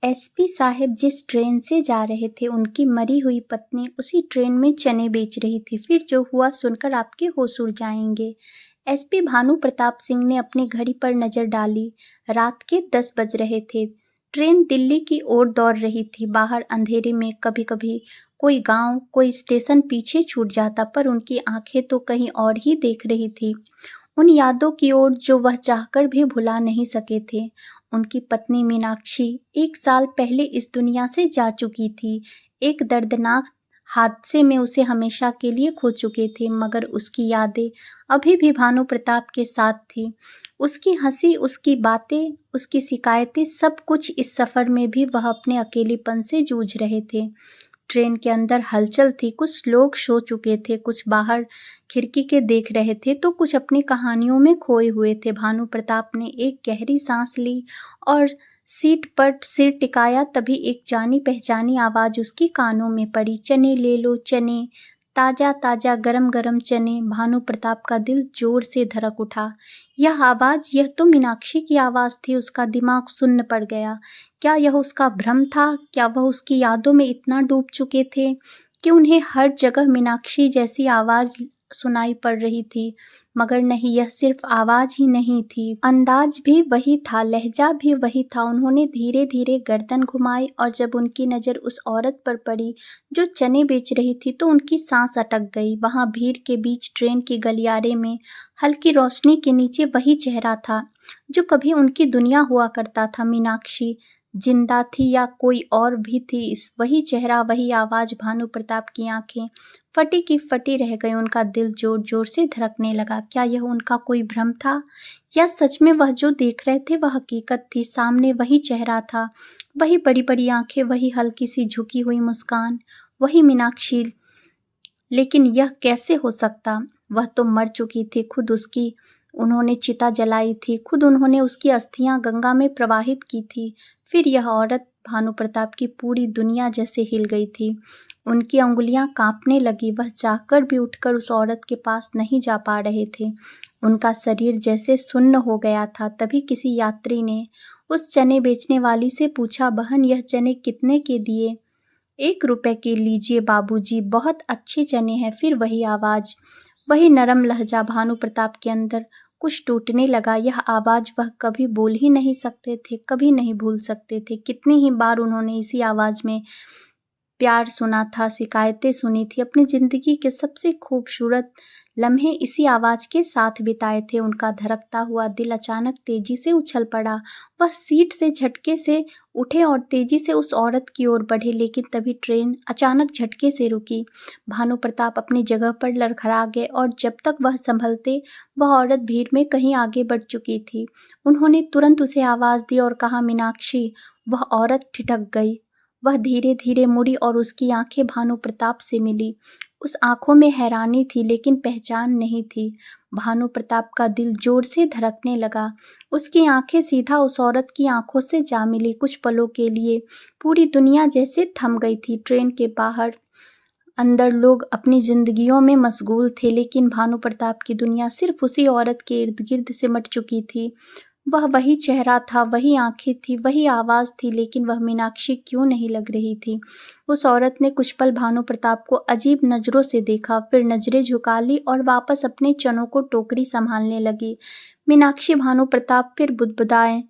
SP साहब जिस train से जा रहे थे, उनकी मरी हुई पत्नी उसी ट्रेन में चने बेच रही थी। फिर जो हुआ सुनकर आपके होश उड़ जाएंगे। एसपी भानु प्रताप सिंह ने अपनी घड़ी पर नजर डाली। रात के 10 बज रहे थे। ट्रेन दिल्ली की ओर दौड़ रही थी। बाहर अंधेरे में कभी कभी कोई गांव, कोई स्टेशन पीछे छूट जाता, पर उनकी आंखें तो कहीं और ही देख रही थी। उन यादों की ओर जो वह चाहकर भी भुला नहीं सके थे। उनकी पत्नी मीनाक्षी 1 साल पहले इस दुनिया से जा चुकी थी। एक दर्दनाक हादसे में उसे हमेशा के लिए खो चुके थे, मगर उसकी यादें अभी भी भानु प्रताप के साथ थी। उसकी हंसी, उसकी बातें, उसकी शिकायतें, सब कुछ इस सफर में भी वह अपने अकेलेपन से जूझ रहे थे। ट्रेन के अंदर हलचल थी। कुछ लोग सो चुके थे, कुछ बाहर खिड़की के देख रहे थे, तो कुछ अपनी कहानियों में खोए हुए थे। भानु प्रताप ने एक गहरी सांस ली और सीट पर सिर टिकाया। तभी एक जानी पहचानी आवाज उसकी कानों में पड़ी, चने ले लो चने, ताजा ताजा गरम गरम चने। भानु प्रताप का दिल जोर से धड़क उठा। यह आवाज, यह तो मीनाक्षी की आवाज थी। उसका दिमाग सुन्न पड़ गया। क्या यह उसका भ्रम था? क्या वह उसकी यादों में इतना डूब चुके थे कि उन्हें हर जगह मीनाक्षी जैसी आवाज सुनाई पड़ रही थी? मगर नहीं, यह सिर्फ आवाज ही नहीं थी, अंदाज भी वही था, लहजा भी वही था। उन्होंने धीरे धीरे गर्दन घुमाई और जब उनकी नजर उस औरत पर पड़ी जो चने बेच रही थी, तो उनकी सांस अटक गई। वहां भीड़ के बीच ट्रेन की गलियारे में हल्की रोशनी के नीचे वही चेहरा था जो कभी उनकी दुनिया हुआ करता था। मीनाक्षी जिंदा थी या कोई और भी थी? इस वही चेहरा, वही आवाज। भानु प्रताप की आंखें फटी की फटी रह गई। उनका दिल जोर जोर से धड़कने लगा। क्या यह उनका कोई भ्रम था या सच में वह जो देख रहे थे वह हकीकत थी? सामने वही चेहरा था, वही बड़ी बड़ी आंखें, वही हल्की सी झुकी हुई मुस्कान, वही मीनाक्षी। लेकिन यह कैसे हो सकता? वह तो मर चुकी थी। खुद उसकी उन्होंने चिता जलाई थी, खुद उन्होंने उसकी अस्थियां गंगा में प्रवाहित की थी। फिर यह औरत? भानु प्रताप की पूरी दुनिया जैसे हिल गई थी। उनकी अंगुलियां कांपने लगी। वह चाहकर भी उठकर उस औरत के पास नहीं जा पा रहे थे। उनका शरीर जैसे सुन्न हो गया था। तभी किसी यात्री ने उस चने बेचने वाली से पूछा, बहन यह चने कितने के दिए? 1 रुपए के लीजिए बाबूजी, बहुत अच्छे चने हैं। फिर वही आवाज, वही नरम लहजा। भानु प्रताप के अंदर कुछ टूटने लगा। यह आवाज वह कभी बोल ही नहीं सकते थे, कभी नहीं भूल सकते थे। कितनी ही बार उन्होंने इसी आवाज में प्यार सुना था, शिकायतें सुनी थी, अपनी जिंदगी के सबसे खूबसूरत लम्हे इसी आवाज के साथ बिताए थे। उनका धड़कता हुआ दिल अचानक तेजी से उछल पड़ा। वह सीट से झटके से उठे और तेजी से उस औरत की ओर बढ़े, लेकिन तभी ट्रेन अचानक झटके से रुकी। भानु प्रताप अपनी जगह पर लड़खड़ा गए और जब तक वह संभलते, वह औरत भीड़ में कहीं आगे बढ़ चुकी थी। उन्होंने तुरंत उसे आवाज दी और कहा, मीनाक्षी। वह औरत ठिठक गई। वह धीरे धीरे मुड़ी और उसकी आंखें भानु प्रताप से मिली। उस आंखों में हैरानी थी, लेकिन पहचान नहीं थी। भानु प्रताप का दिल जोर से धड़कने लगा। उसकी आंखें सीधा उस औरत की आंखों से जा मिली। कुछ पलों के लिए पूरी दुनिया जैसे थम गई थी। ट्रेन के बाहर अंदर लोग अपनी जिंदगियों में मशगूल थे, लेकिन भानु प्रताप की दुनिया सिर्फ उसी औरत के इर्द गिर्द सिमट चुकी थी। वह वही चेहरा था, वही आंखें थी, वही आवाज थी, लेकिन वह मीनाक्षी क्यों नहीं लग रही थी? उस औरत ने कुछ पल भानु प्रताप को अजीब नजरों से देखा, फिर नजरें झुका ली और वापस अपने चनों को टोकरी संभालने लगी। मीनाक्षी। भानु प्रताप फिर बुदबुदाए।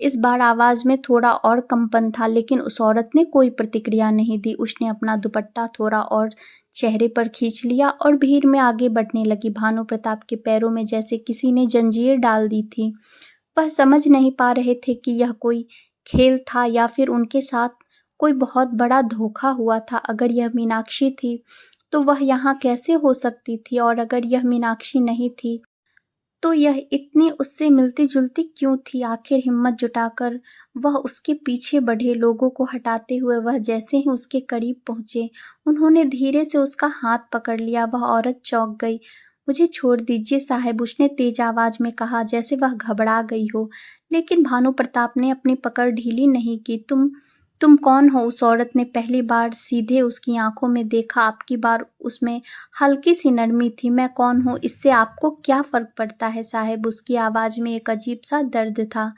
इस बार आवाज में थोड़ा और कंपन था, लेकिन उस औरत ने कोई प्रतिक्रिया नहीं दी। उसने अपना दुपट्टा थोड़ा और चेहरे पर खींच लिया और भीड़ में आगे बढ़ने लगी। भानु प्रताप के पैरों में जैसे किसी ने जंजीर डाल दी थी। वह समझ नहीं पा रहे थे कि यह कोई खेल था या फिर उनके साथ कोई बहुत बड़ा धोखा हुआ था। अगर यह मीनाक्षी थी तो वह यहाँ कैसे हो सकती थी, और अगर यह मीनाक्षी नहीं थी तो यह इतनी उससे मिलती जुलती क्यों थी? आखिर हिम्मत जुटाकर वह उसके पीछे बढ़े। लोगों को हटाते हुए वह जैसे ही उसके करीब पहुंचे, उन्होंने धीरे से उसका हाथ पकड़ लिया। वह औरत चौंक गई। मुझे छोड़ दीजिए साहब, उसने तेज आवाज में कहा, जैसे वह घबरा गई हो। लेकिन भानु प्रताप ने अपनी पकड़ ढीली नहीं की। तुम कौन हो? उस औरत ने पहली बार सीधे उसकी आंखों में देखा। आपकी बार उसमें हल्की सी नरमी थी। मैं कौन हूँ, इससे आपको क्या फर्क पड़ता है साहब? उसकी आवाज में एक अजीब सा दर्द था।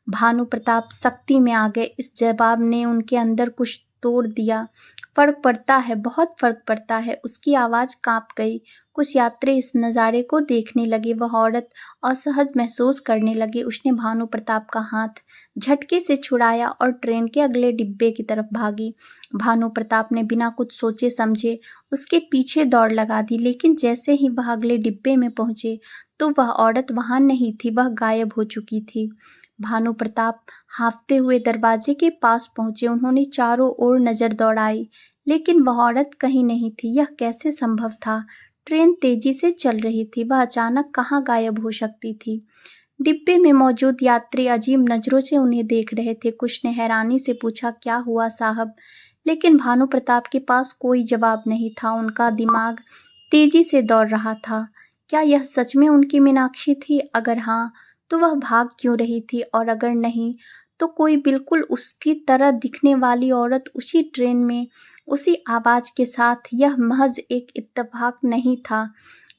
भानु प्रताप सख्ती में आ गए। इस जवाब ने उनके अंदर कुछ तोड़ दिया। फर्क पड़ता है, बहुत फर्क पड़ता है। उसकी आवाज़ कांप गई। कुछ यात्री इस नज़ारे को देखने लगे। वह औरत असहज महसूस करने लगी। उसने भानु प्रताप का हाथ झटके से छुड़ाया और ट्रेन के अगले डिब्बे की तरफ भागी। भानु प्रताप ने बिना कुछ सोचे समझे उसके पीछे दौड़ लगा दी, लेकिन जैसे ही वह अगले डिब्बे में पहुंचे तो वह औरत वहां नहीं थी, वह गायब हो चुकी थी। भानु प्रताप हांफते हुए दरवाजे के पास पहुंचे। उन्होंने चारों ओर नजर दौड़ाई, लेकिन वह औरत कहीं नहीं थी। यह कैसे संभव था? ट्रेन तेजी से चल रही थी, वह अचानक कहाँ गायब हो सकती थी? डिब्बे में मौजूद यात्री अजीब नजरों से उन्हें देख रहे थे। कुछ ने हैरानी से पूछा, क्या हुआ साहब? लेकिन भानु प्रताप के पास कोई जवाब नहीं था। उनका दिमाग तेजी से दौड़ रहा था। क्या यह सच में उनकी मीनाक्षी थी? अगर हाँ, तो वह भाग क्यों रही थी? और अगर नहीं, तो कोई बिल्कुल उसकी तरह दिखने वाली औरत उसी ट्रेन में उसी आवाज़ के साथ? यह महज एक इत्तेफाक नहीं था।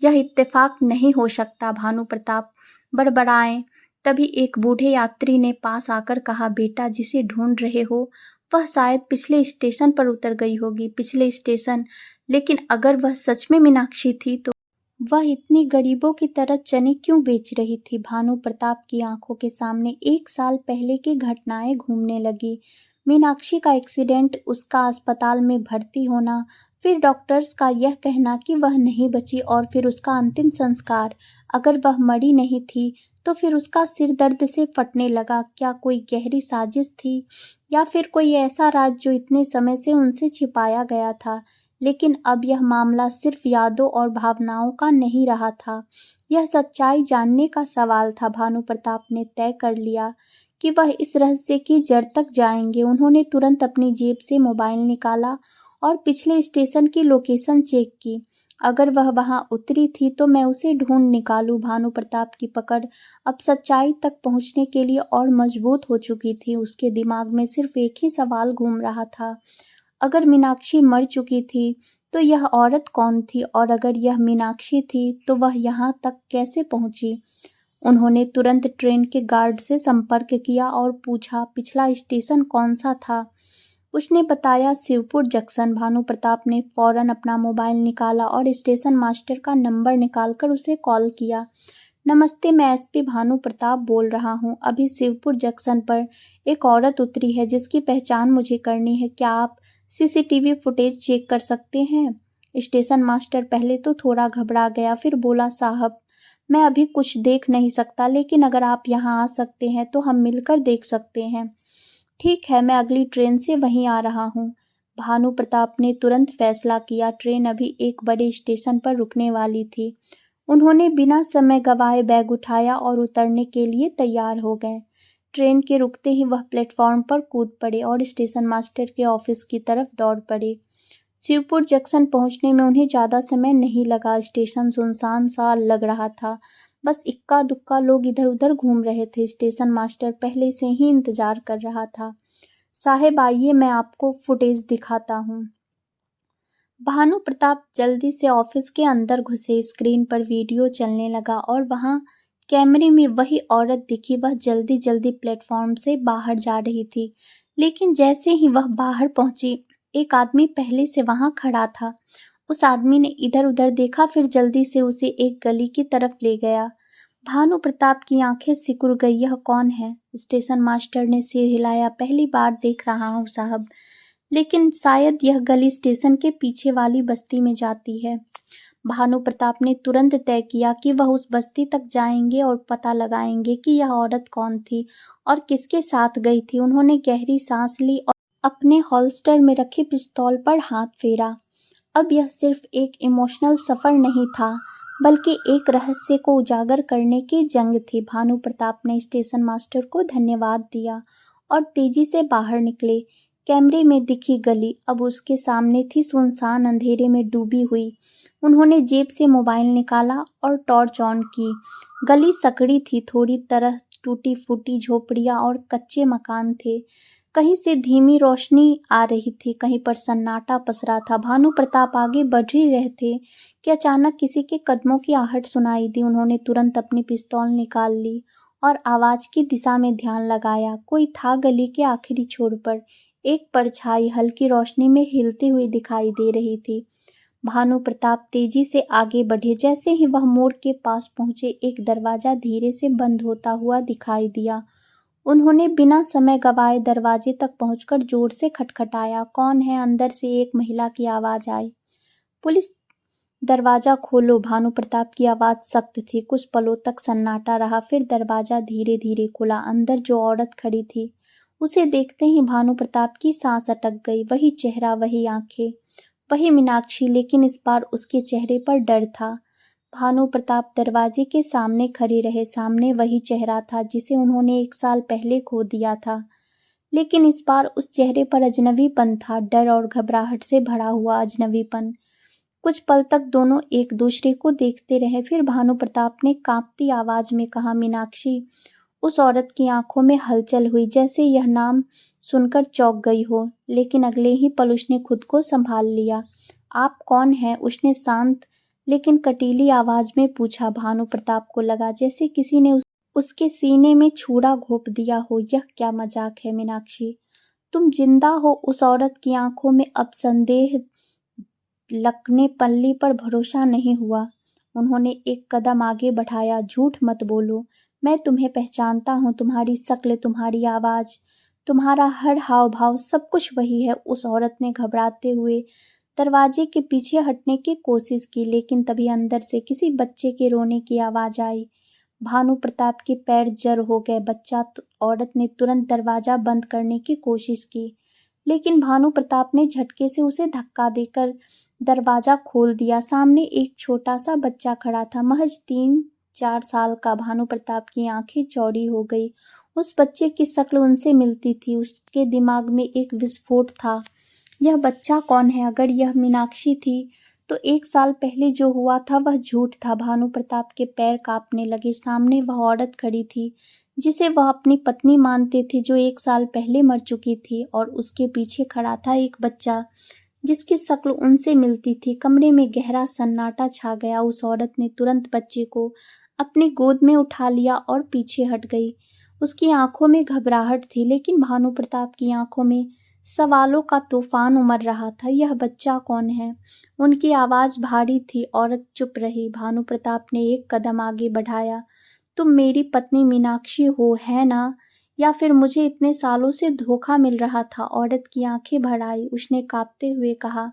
यह इत्तेफाक नहीं हो सकता। भानु प्रताप बड़बड़ाए। तभी एक बूढ़े यात्री ने पास आकर कहा, बेटा, जिसे ढूंढ रहे हो वह शायद पिछले स्टेशन पर उतर गई होगी। पिछले स्टेशन? लेकिन अगर वह सच में मीनाक्षी थी तो वह इतनी गरीबों की तरह चने क्यों बेच रही थी? भानु प्रताप की आंखों के सामने 1 साल पहले की घटनाएं घूमने लगी। मीनाक्षी का एक्सीडेंट, उसका अस्पताल में भर्ती होना, फिर डॉक्टर्स का यह कहना कि वह नहीं बची, और फिर उसका अंतिम संस्कार। अगर वह मरी नहीं थी तो फिर उसका सिर दर्द से फटने लगा। क्या कोई गहरी साजिश थी, या फिर कोई ऐसा राज जो इतने समय से उनसे छिपाया गया था? लेकिन अब यह मामला सिर्फ यादों और भावनाओं का नहीं रहा था। यह सच्चाई जानने का सवाल था। भानु प्रताप ने तय कर लिया कि वह इस रहस्य की जड़ तक जाएंगे। उन्होंने तुरंत अपनी जेब से मोबाइल निकाला और पिछले स्टेशन की लोकेशन चेक की। अगर वह वहां उतरी थी तो मैं उसे ढूंढ निकालूं। भानु प्रताप की पकड़ अब सच्चाई तक पहुंचने के लिए और मजबूत हो चुकी थी। उसके दिमाग में सिर्फ एक ही सवाल घूम रहा था, अगर मीनाक्षी मर चुकी थी तो यह औरत कौन थी? और अगर यह मीनाक्षी थी तो वह यहाँ तक कैसे पहुंची? उन्होंने तुरंत ट्रेन के गार्ड से संपर्क किया और पूछा, पिछला स्टेशन कौन सा था? उसने बताया, शिवपुर जंक्शन। भानु प्रताप ने फौरन अपना मोबाइल निकाला और स्टेशन मास्टर का नंबर निकालकर उसे कॉल किया। नमस्ते, मैं एसपी भानु प्रताप बोल रहा हूँ। अभी शिवपुर जंक्शन पर एक औरत उतरी है जिसकी पहचान मुझे करनी है। क्या आप सीसीटीवी फुटेज चेक कर सकते हैं? स्टेशन मास्टर पहले तो थोड़ा घबरा गया, फिर बोला, साहब, मैं अभी कुछ देख नहीं सकता, लेकिन अगर आप यहाँ आ सकते हैं तो हम मिलकर देख सकते हैं। ठीक है, मैं अगली ट्रेन से वहीं आ रहा हूँ। भानु प्रताप ने तुरंत फैसला किया। ट्रेन अभी एक बड़े स्टेशन पर रुकने वाली थी। उन्होंने बिना समय गंवाए बैग उठाया और उतरने के लिए तैयार हो गए। ट्रेन के रुकते ही वह प्लेटफॉर्म पर कूद पड़े और स्टेशन मास्टर के ऑफिस की तरफ दौड़ पड़े। शिवपुर जंक्शन पहुंचने में उन्हें ज़्यादा समय नहीं लगा। स्टेशन सुनसान सा लग रहा था। बस इक्का दुक्का लोग इधर उधर घूम रहे थे। स्टेशन मास्टर पहले से ही इंतजार कर रहा था। साहेब आइए, मैं आपको फुटेज दिखाता हूँ। भानु प्रताप जल्दी से ऑफिस के अंदर घुसे। स्क्रीन पर वीडियो चलने लगा और वहां कैमरे में वही औरत दिखी। वह जल्दी जल्दी प्लेटफॉर्म से बाहर जा रही थी, लेकिन जैसे ही वह बाहर पहुंची, एक आदमी पहले से वहां खड़ा था। उस आदमी ने इधर उधर देखा, फिर जल्दी से उसे एक गली की तरफ ले गया। भानु प्रताप की आंखें सिकुड़ गई। यह कौन है? स्टेशन मास्टर ने सिर हिलाया। पहली बार देख रहा हूँ साहब, लेकिन शायद यह गली स्टेशन के पीछे वाली बस्ती में जाती है। भानु प्रताप ने तुरंत तय किया कि वह उस बस्ती तक जाएंगे और पता लगाएंगे कि यह औरत कौन थी और किसके साथ गई थी। उन्होंने गहरी सांस ली और अपने होल्स्टर में रखे पिस्तौल पर हाथ फेरा। अब यह सिर्फ एक इमोशनल सफर नहीं था, बल्कि एक रहस्य को उजागर करने की जंग थी। भानु प्रताप ने स्टेशन मास्टर को धन्यवाद दिया और तेजी से बाहर निकले। कैमरे में दिखी गली अब उसके सामने थी, सुनसान अंधेरे में डूबी हुई। उन्होंने जेब से मोबाइल निकाला और टॉर्च ऑन की। गली सकड़ी थी, थोड़ी तरह टूटी फूटी झोपड़ियां और कच्चे मकान थे। कहीं से धीमी रोशनी आ रही थी, कहीं पर सन्नाटा पसरा था। भानु प्रताप आगे बढ़ ही रहे थे कि अचानक किसी के कदमों की आहट सुनाई दी। उन्होंने तुरंत अपनी पिस्तौल निकाल ली और आवाज की दिशा में ध्यान लगाया। कोई था गली के आखिरी छोर पर। एक परछाई हल्की रोशनी में हिलती हुई दिखाई दे रही थी। भानु प्रताप तेजी से आगे बढ़े। जैसे ही वह मोड़ के पास पहुंचे, एक दरवाजा धीरे से बंद होता हुआ दिखाई दिया। उन्होंने बिना समय गवाए दरवाजे तक पहुंचकर जोर से खटखटाया। कौन है? अंदर से एक महिला की आवाज आई। पुलिस। दरवाजा खोलो। भानु प्रताप की आवाज सख्त थी। कुछ पलों तक सन्नाटा रहा, फिर दरवाजा धीरे धीरे खुला। अंदर जो औरत खड़ी थी, उसे देखते ही भानु प्रताप की सांस अटक गई। वही चेहरा, वही आंखें, वही मीनाक्षी, लेकिन इस बार उसके चेहरे पर डर था। भानु प्रताप दरवाजे के सामने खड़े रहे। सामने वही चेहरा था जिसे उन्होंने 1 साल पहले खो दिया था, लेकिन इस बार उस चेहरे पर अजनबीपन था, डर और घबराहट से भरा हुआ अजनबीपन। कुछ पल तक दोनों एक दूसरे को देखते रहे, फिर भानु प्रताप ने कांपती आवाज में कहा, मीनाक्षी। उस औरत की आंखों में हलचल हुई, जैसे यह नाम सुनकर चौंक गई हो, लेकिन अगले ही पल उसने खुद को संभाल लिया। आप कौन हैं? उसने शांत लेकिन कटीली आवाज में पूछा। भानु प्रताप को लगा जैसे किसी ने उसके सीने में छुरा घोंप दिया हो। यह क्या मजाक है मीनाक्षी? तुम जिंदा हो? उस औरत की आंखों में अब संदेह लकने पल्ली पर भरोसा नहीं हुआ। उन्होंने एक कदम आगे बढ़ाया। झूठ मत बोलो, मैं तुम्हें पहचानता हूँ। तुम्हारी शक्ल, तुम्हारी आवाज, तुम्हारा हर हाव भाव, सब कुछ वही है। उस औरत ने घबराते हुए दरवाजे के पीछे हटने की कोशिश की, लेकिन तभी अंदर से किसी बच्चे के रोने की आवाज आई। भानु प्रताप के पैर जर हो गए। बच्चा। औरत ने तुरंत दरवाजा बंद करने की कोशिश की, लेकिन भानु प्रताप ने झटके से उसे धक्का देकर दरवाजा खोल दिया। सामने एक छोटा सा बच्चा खड़ा था, महज 3-4 साल का। भानु प्रताप की आंखें चौड़ी हो गई। उस बच्चे की शक्ल उनसे मिलती थी। उसके दिमाग में एक विस्फोट था। यह बच्चा कौन है? अगर यह मीनाक्षी थी, तो 1 साल पहले जो हुआ था वह झूठ था। भानु प्रताप के पैर कांपने लगे। सामने वह औरत खड़ी थी जिसे वह अपनी पत्नी मानते थे, जो 1 साल पहले मर चुकी थी, और उसके पीछे खड़ा था एक बच्चा जिसकी शक्ल उनसे मिलती थी। कमरे में गहरा सन्नाटा छा गया। उस औरत ने तुरंत बच्चे को अपनी गोद में उठा लिया और पीछे हट गई। उसकी आंखों में घबराहट थी, लेकिन भानु प्रताप की आंखों में सवालों का तूफान उमड़ रहा था। यह बच्चा कौन है? उनकी आवाज भारी थी। औरत चुप रही। भानु प्रताप ने एक कदम आगे बढ़ाया। तुम मेरी पत्नी मीनाक्षी हो, है ना? या फिर मुझे इतने सालों से धोखा मिल रहा था? औरत की आंखें भर आई। उसने कांपते हुए कहा,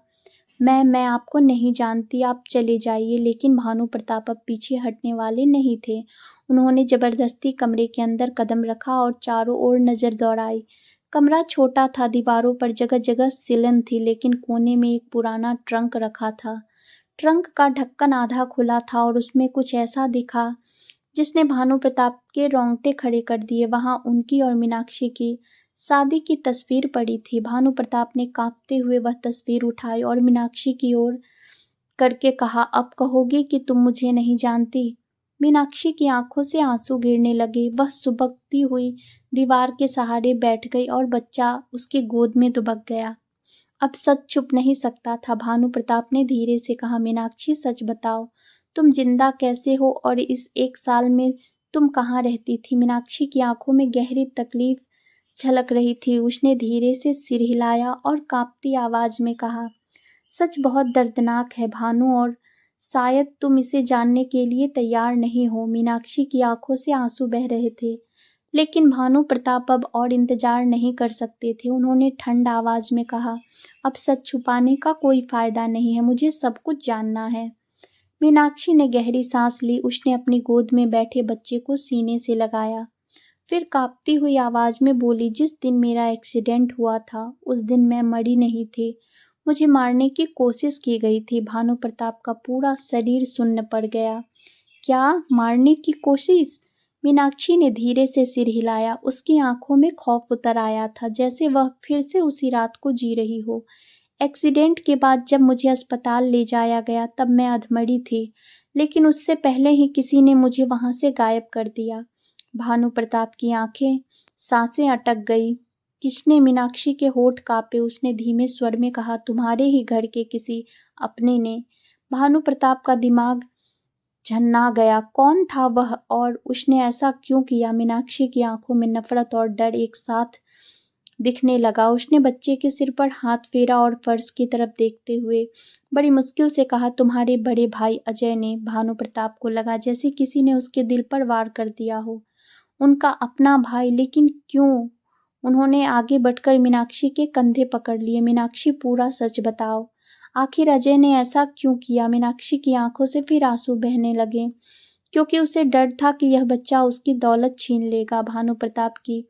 मैं आपको नहीं जानती, आप चले जाइए। लेकिन भानु प्रताप अब पीछे हटने वाले नहीं थे। उन्होंने जबरदस्ती कमरे के अंदर कदम रखा और चारों ओर नजर दौड़ाई। कमरा छोटा था, दीवारों पर जगह जगह सिलन थी, लेकिन कोने में एक पुराना ट्रंक रखा था। ट्रंक का ढक्कन आधा खुला था और उसमें कुछ ऐसा दिखा जिसने भानु प्रताप के रोंगटे खड़े कर दिए। वहां उनकी और मीनाक्षी की शादी की तस्वीर पड़ी थी। भानु प्रताप ने कांपते हुए वह तस्वीर उठाई और मीनाक्षी की ओर करके कहा, अब कहोगी कि तुम मुझे नहीं जानती? मीनाक्षी की आंखों से आंसू गिरने लगे। वह सुबकती हुई दीवार के सहारे बैठ गई और बच्चा उसकी गोद में दुबक गया। अब सच छुप नहीं सकता था। भानु प्रताप ने धीरे से कहा, मीनाक्षी सच बताओ, तुम जिंदा कैसे हो और इस 1 साल में तुम कहाँ रहती थी? मीनाक्षी की आंखों में गहरी तकलीफ झलक रही थी। उसने धीरे से सिर हिलाया और कांपती आवाज में कहा, सच बहुत दर्दनाक है भानु, और शायद तुम इसे जानने के लिए तैयार नहीं हो। मीनाक्षी की आंखों से आंसू बह रहे थे, लेकिन भानु प्रताप अब और इंतजार नहीं कर सकते थे। उन्होंने ठंड आवाज में कहा, अब सच छुपाने का कोई फायदा नहीं है, मुझे सब कुछ जानना है। मीनाक्षी ने गहरी सांस ली। उसने अपनी गोद में बैठे बच्चे को सीने से लगाया, फिर कांपती हुई आवाज में बोली, जिस दिन मेरा एक्सीडेंट हुआ था उस दिन मैं मरी नहीं थी, मुझे मारने की कोशिश की गई थी। भानु प्रताप का पूरा शरीर सुन्न पड़ गया। क्या? मारने की कोशिश? मीनाक्षी ने धीरे से सिर हिलाया। उसकी आंखों में खौफ उतर आया था, जैसे वह फिर से उसी रात को जी रही हो। एक्सीडेंट के बाद जब मुझे अस्पताल ले जाया गया तब मैं अधमरी थी, लेकिन उससे पहले ही किसी ने मुझे वहां से गायब कर दिया। भानु प्रताप की आंखें, सांसें अटक गई। किसने? मीनाक्षी के होठ कांपे। उसने धीमे स्वर में कहा, तुम्हारे ही घर के किसी अपने ने। भानु प्रताप का दिमाग झन्ना गया। कौन था वह और उसने ऐसा क्यों किया? मीनाक्षी की आंखों में नफरत और डर एक साथ दिखने लगा। उसने बच्चे के सिर पर हाथ फेरा और फर्श की तरफ देखते हुए बड़ी मुश्किल से कहा, तुम्हारे बड़े भाई अजय ने। भानु प्रताप को लगा जैसे किसी ने उसके दिल पर वार कर दिया हो। उनका अपना भाई, लेकिन क्यों? उन्होंने आगे बढ़कर मीनाक्षी के कंधे पकड़ लिए। मीनाक्षी, पूरा सच बताओ, आखिर अजय ने ऐसा क्यों किया? मीनाक्षी की आंखों से फिर आंसू बहने लगे, क्योंकि उसे डर था कि यह बच्चा उसकी दौलत छीन लेगा। भानु प्रताप की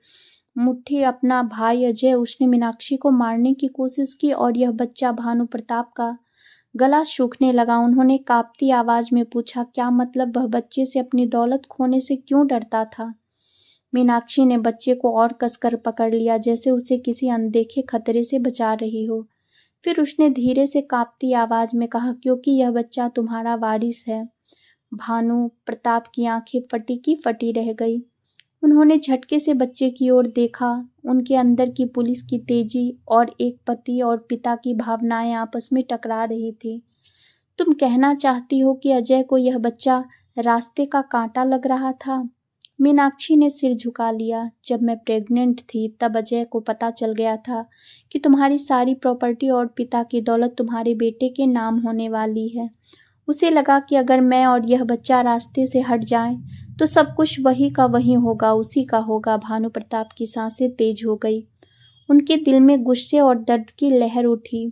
मुट्ठी अपना भाई अजय, उसने मीनाक्षी को मारने की कोशिश की और यह बच्चा। भानु प्रताप का गला सूखने लगा। उन्होंने कांपती आवाज में पूछा, क्या मतलब? वह बच्चे से अपनी दौलत खोने से क्यों डरता था? मीनाक्षी ने बच्चे को और कसकर पकड़ लिया, जैसे उसे किसी अनदेखे खतरे से बचा रही हो। फिर उसने धीरे से कांपती आवाज में कहा, क्योंकि यह बच्चा तुम्हारा वारिस है। भानु प्रताप की आंखें फटी की फटी रह गई। उन्होंने झटके से बच्चे की ओर देखा। उनके अंदर की पुलिस की तेजी और एक पति और पिता की भावनाएं आपस में टकरा रही थी। तुम कहना चाहती हो कि अजय को यह बच्चा रास्ते का कांटा लग रहा था? मीनाक्षी ने सिर झुका लिया। जब मैं प्रेग्नेंट थी तब अजय को पता चल गया था कि तुम्हारी सारी प्रॉपर्टी और पिता की दौलत तुम्हारे बेटे के नाम होने वाली है। उसे लगा कि अगर मैं और यह बच्चा रास्ते से हट जाएं तो सब कुछ वही का वही होगा, उसी का होगा। भानु प्रताप की सांसें तेज हो गई। उनके दिल में गुस्से और दर्द की लहर उठी।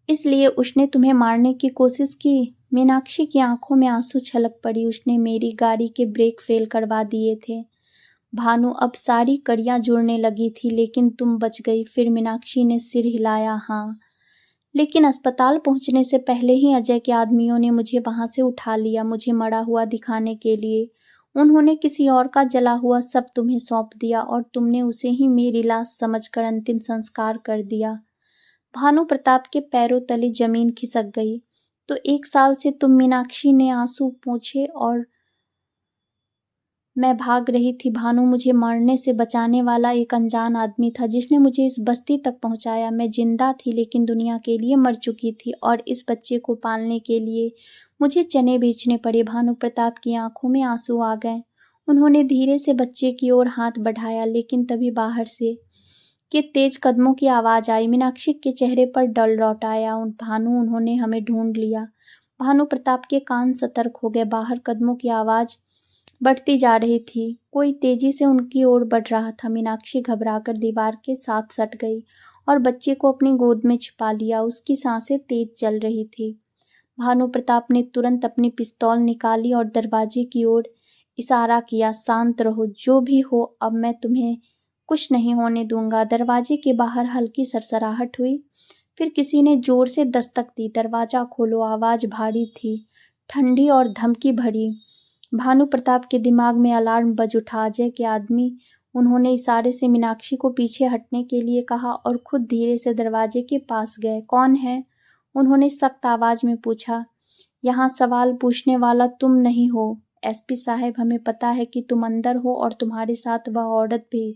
इसलिए उसने तुम्हें मारने की कोशिश की? मीनाक्षी की आंखों में आंसू छलक पड़ी। उसने मेरी गाड़ी के ब्रेक फेल करवा दिए थे। भानु, अब सारी कड़ियां जुड़ने लगी थी, लेकिन तुम बच गई। फिर मीनाक्षी ने सिर हिलाया। हाँ, लेकिन अस्पताल पहुंचने से पहले ही अजय के आदमियों ने मुझे वहां से उठा लिया, मुझे मरा हुआ दिखाने के लिए। उन्होंने किसी और का जला हुआ सब तुम्हें सौंप दिया और तुमने उसे ही मेरी लाश समझकर अंतिम संस्कार कर दिया। भानु प्रताप के पैरों तले जमीन खिसक गई। तो 1 साल से तुम? मीनाक्षी ने आंसू पोंछे। और मैं भाग रही थी भानु, मुझे मरने से बचाने वाला एक अनजान आदमी था जिसने मुझे इस बस्ती तक पहुंचाया। मैं जिंदा थी लेकिन दुनिया के लिए मर चुकी थी और इस बच्चे को पालने के लिए मुझे चने बेचने पड़े। भानु प्रताप की आंखों में आंसू आ गए। उन्होंने धीरे से बच्चे की ओर हाथ बढ़ाया, लेकिन तभी बाहर से के तेज कदमों की आवाज आई। मीनाक्षी के चेहरे पर डर लौट आया। भानु, उन्होंने हमें ढूंढ लिया। भानु प्रताप के कान सतर्क हो गए। बाहर कदमों की आवाज बढ़ती जा रही थी। कोई तेजी से उनकी ओर बढ़ रहा था। मीनाक्षी घबराकर दीवार के साथ सट गई और बच्चे को अपनी गोद में छिपा लिया। उसकी सांसें तेज चल रही थी। भानु प्रताप ने तुरंत अपनी पिस्तौल निकाली और दरवाजे की ओर इशारा किया, शांत रहो, जो भी हो, अब मैं तुम्हें कुछ नहीं होने दूंगा। दरवाजे के बाहर हल्की सरसराहट हुई। फिर किसी ने जोर से दस्तक दी। दरवाजा खोलो। आवाज भारी थी, ठंडी और धमकी भरी। भानु प्रताप के दिमाग में अलार्म बज उठा। अजय के आदमी। उन्होंने इशारे से मीनाक्षी को पीछे हटने के लिए कहा और खुद धीरे से दरवाजे के पास गए। कौन है? उन्होंने सख्त आवाज में पूछा। यहाँ सवाल पूछने वाला तुम नहीं हो एसपी साहब, हमें पता है कि तुम अंदर हो और तुम्हारे साथ वह औरत भी।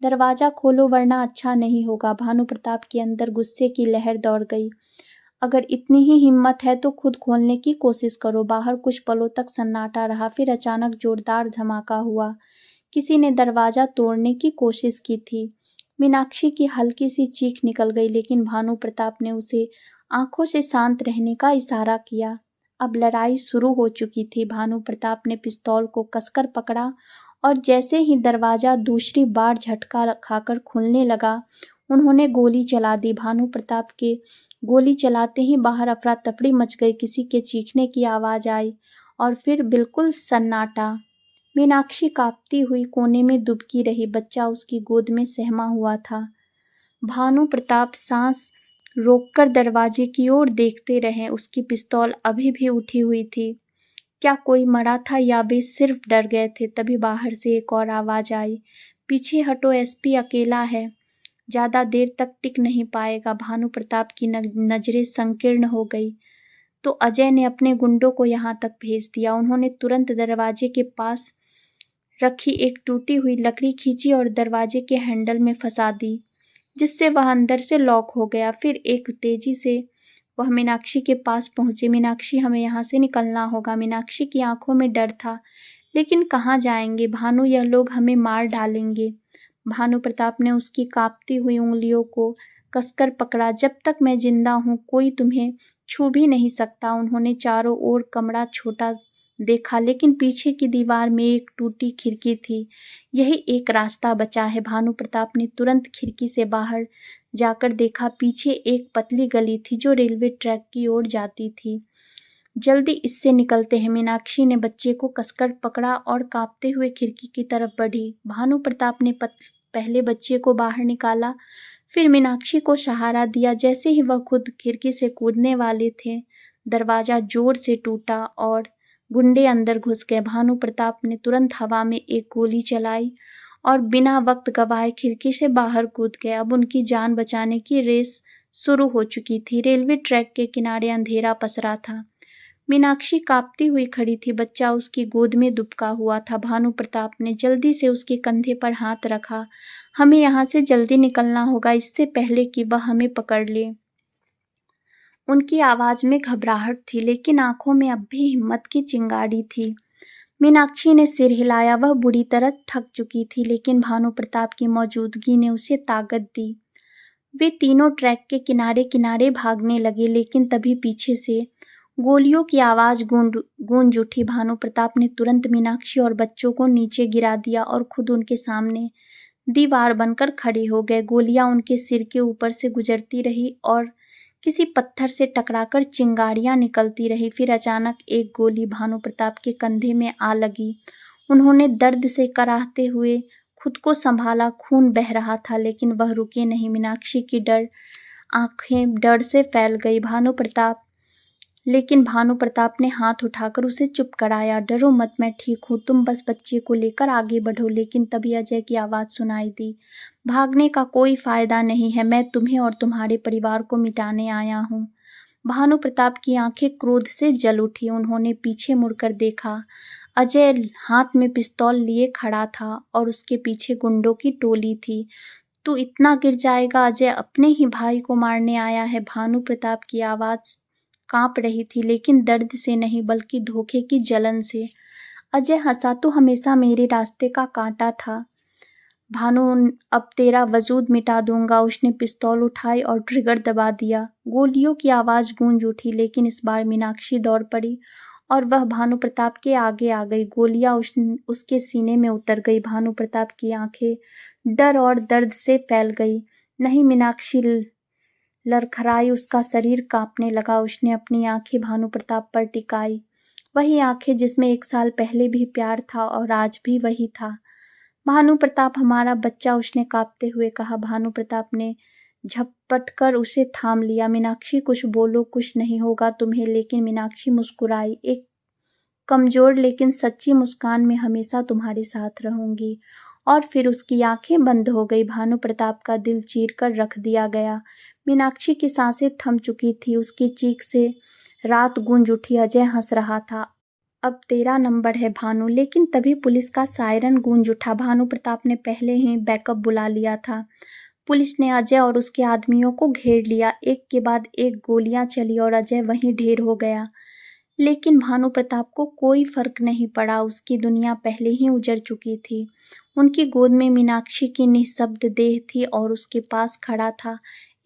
दरवाजा खोलो वरना अच्छा नहीं होगा। भानु प्रताप के अंदर गुस्से की लहर दौड़ गई। अगर इतनी ही हिम्मत है तो खुद खोलने की कोशिश करो। बाहर कुछ पलों तक सन्नाटा रहा। फिर अचानक जोरदार धमाका हुआ। किसी ने दरवाजा तोड़ने की कोशिश की थी। मीनाक्षी की हल्की सी चीख निकल गई, लेकिन भानु प्रताप ने उसे आंखों से शांत रहने का इशारा किया। अब लड़ाई शुरू हो चुकी थी। भानु प्रताप ने पिस्तौल को कसकर पकड़ा और जैसे ही दरवाजा दूसरी बार झटका खाकर खुलने लगा, उन्होंने गोली चला दी। भानु प्रताप के गोली चलाते ही बाहर अफरा तफड़ी मच गई। किसी के चीखने की आवाज आई और फिर बिल्कुल सन्नाटा। मीनाक्षी कांपती हुई कोने में दुबकी रही। बच्चा उसकी गोद में सहमा हुआ था। भानु प्रताप सांस रोककर दरवाजे की ओर देखते रहे। उसकी पिस्तौल अभी भी उठी हुई थी। क्या कोई मरा था या वे सिर्फ डर गए थे? तभी बाहर से एक और आवाज आई, पीछे हटो, एसपी अकेला है, ज्यादा देर तक टिक नहीं पाएगा। भानु प्रताप की नजरें संकीर्ण हो गई। तो अजय ने अपने गुंडों को यहाँ तक भेज दिया। उन्होंने तुरंत दरवाजे के पास रखी एक टूटी हुई लकड़ी खींची और दरवाजे के हैंडल में फंसा दी, जिससे वह अंदर से लॉक हो गया। फिर एक तेजी से वह मीनाक्षी के पास पहुंचे। मीनाक्षी, हमें यहाँ से निकलना होगा। मीनाक्षी की आंखों में डर था, लेकिन कहाँ जाएंगे भानु, यह लोग हमें मार डालेंगे। भानु प्रताप ने उसकी कांपती हुई उंगलियों को कसकर पकड़ा। जब तक मैं जिंदा हूँ कोई तुम्हें छू भी नहीं सकता। उन्होंने चारों ओर कमरा छोटा देखा, लेकिन पीछे की दीवार में एक टूटी खिड़की थी। यही एक रास्ता बचा है। भानु प्रताप ने तुरंत खिड़की से बाहर जाकर देखा। पीछे एक पतली गली थी जो रेलवे ट्रैक की ओर जाती थी। जल्दी इससे निकलते हैं। मीनाक्षी ने बच्चे को कसकर पकड़ा और कांपते हुए खिड़की की तरफ बढ़ी। भानु प्रताप ने पहले बच्चे को बाहर निकाला, फिर मीनाक्षी को सहारा दिया। जैसे ही वह खुद खिड़की से कूदने वाले थे, दरवाजा जोर से टूटा और गुंडे अंदर घुस गए। भानु प्रताप ने तुरंत हवा में एक गोली चलाई और बिना वक्त गवाए खिड़की से बाहर कूद गए। अब उनकी जान बचाने की रेस शुरू हो चुकी थी। रेलवे ट्रैक के किनारे अंधेरा पसरा था। मीनाक्षी कांपती हुई खड़ी थी। बच्चा उसकी गोद में दुबका हुआ था। भानु प्रताप ने जल्दी से उसके कंधे पर हाथ रखा। हमें यहाँ से जल्दी निकलना होगा, इससे पहले कि वह हमें पकड़ ले। उनकी आवाज में घबराहट थी, लेकिन आंखों में अब भी हिम्मत की चिंगारी थी। मीनाक्षी ने सिर हिलाया। वह बुरी तरह थक चुकी थी, लेकिन भानु प्रताप की मौजूदगी ने उसे ताकत दी। वे तीनों ट्रैक के किनारे किनारे भागने लगे, लेकिन तभी पीछे से गोलियों की आवाज गूंज उठी। भानु प्रताप ने तुरंत मीनाक्षी और बच्चों को नीचे गिरा दिया और खुद उनके सामने दीवार बनकर खड़े हो गए। गोलियां उनके सिर के ऊपर से गुजरती रही और किसी पत्थर से टकराकर चिंगारियां निकलती रही। फिर अचानक एक गोली भानु प्रताप के कंधे में आ लगी। उन्होंने दर्द से कराहते हुए खुद को संभाला। खून बह रहा था, लेकिन वह रुके नहीं। मीनाक्षी की आंखें डर से फैल गई। लेकिन भानु प्रताप ने हाथ उठाकर उसे चुप कराया। डरो मत, मैं ठीक हूँ, तुम बस बच्चे को लेकर आगे बढ़ो। लेकिन तभी अजय की आवाज सुनाई दी। भागने का कोई फायदा नहीं है, मैं तुम्हें और तुम्हारे परिवार को मिटाने आया हूँ। भानु प्रताप की आंखें क्रोध से जल उठी। उन्होंने पीछे मुड़कर देखा। अजय हाथ में पिस्तौल लिए खड़ा था और उसके पीछे गुंडों की टोली थी। तू इतना गिर जाएगा? अजय अपने ही भाई को मारने आया है। भानु प्रताप की आवाज कांप रही थी, लेकिन दर्द से नहीं बल्कि धोखे की जलन से। अजय हंसा। तू हमेशा मेरे रास्ते का कांटा था भानु, अब तेरा वजूद मिटा दूंगा। उसने पिस्तौल उठाई और ट्रिगर दबा दिया। गोलियों की आवाज गूंज उठी, लेकिन इस बार मीनाक्षी दौड़ पड़ी और वह भानु प्रताप के आगे आ गई। गोलियां उसके सीने में उतर गई। भानु प्रताप की आंखें डर और दर्द से फैल गई। नहीं, मीनाक्षी लड़खड़ाई। उसका शरीर कांपने लगा। उसने अपनी आंखें भानु प्रताप पर टिकाई, वही आंखें जिसमें 1 साल पहले भी प्यार था और आज भी वही था। भानु प्रताप, हमारा बच्चा, उसने कांपते हुए कहा। भानु प्रताप ने झपट कर उसे थाम लिया। मीनाक्षी, कुछ बोलो, कुछ नहीं होगा तुम्हें। लेकिन मीनाक्षी मुस्कुराई, एक कमजोर लेकिन सच्ची मुस्कान में हमेशा तुम्हारे साथ रहूंगी। और फिर उसकी आंखें बंद हो गई। भानु प्रताप का दिल चीर कर रख दिया गया। मीनाक्षी की सांसें थम चुकी थी। उसकी चीख से रात गूंज उठी। अजय हंस रहा था। अब तेरा नंबर है भानु। लेकिन तभी पुलिस का सायरन गूंज उठा। भानु प्रताप ने पहले ही बैकअप बुला लिया था। पुलिस ने अजय और उसके आदमियों को घेर लिया। एक के बाद एक गोलियां चली और अजय वहीं ढेर हो गया। लेकिन भानु प्रताप को कोई फर्क नहीं पड़ा। उसकी दुनिया पहले ही उजड़ चुकी थी। उनकी गोद में मीनाक्षी की निःशब्द देह थी और उसके पास खड़ा था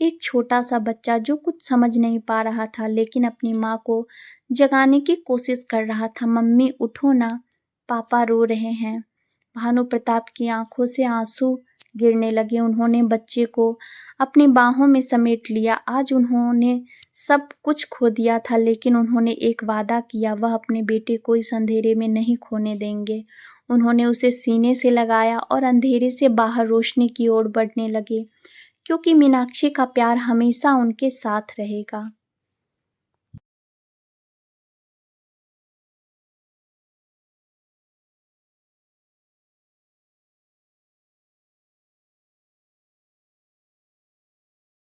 एक छोटा सा बच्चा जो कुछ समझ नहीं पा रहा था, लेकिन अपनी माँ को जगाने की कोशिश कर रहा था। मम्मी उठो ना, पापा रो रहे हैं। भानु प्रताप की आंखों से आंसू गिरने लगे। उन्होंने बच्चे को अपनी बाहों में समेट लिया। आज उन्होंने सब कुछ खो दिया था, लेकिन उन्होंने एक वादा किया, वह अपने बेटे को इस अंधेरे में नहीं खोने देंगे। उन्होंने उसे सीने से लगाया और अंधेरे से बाहर रोशनी की ओर बढ़ने लगे, क्योंकि मीनाक्षी का प्यार हमेशा उनके साथ रहेगा।